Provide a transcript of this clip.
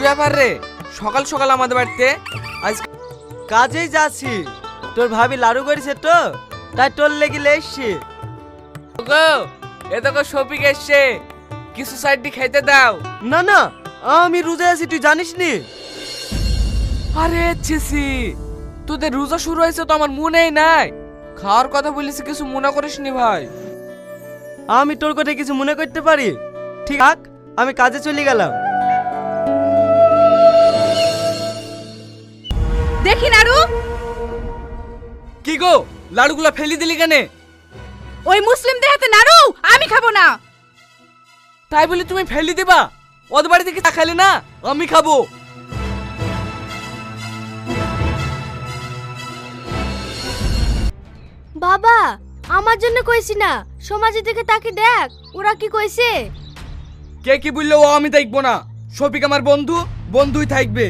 ব্যাপার রে, সকাল সকাল আমাদের বাড়িতে? আজ কাজেই যাচ্ছি। তোর ভাবি লাড়ু করেছে তো, তাই তোর লেগে এসছি। গো, এ তো শফিক এসছে, কিছু সাইড খেতে দাও। না না, আমি রোজা আছি, তুই জানিস নি? আরে ছিসি, তোদের রোজা শুরু হয়েছে তো আমার মনেই নাই। খাওয়ার কথা বলিস, কিছু মনে করিস নি ভাই? আমি তোর কথা কিছু মনে করতে পারি? ঠিক আছে, আমি কাজে চলে গেলাম। দেখি নাড়ু। কি গো, লাড়ুগুলা ফেলি দিলি কেনে? ওই মুসলিমদের হাতে নাড়ু আমি খাবো না। তাই বলে তুমি ফেলি দিবা? ওদের বাড়ি থেকে খাইলে না, আমি খাবো। বাবা, আমার জন্য কইছি না, সমাজের দিকে তাকে দেখ, ওরা কি কইছে। কে কি বললো ও আমি দেখবো না। শফিক আমার বন্ধু, বন্ধুই থাকবে।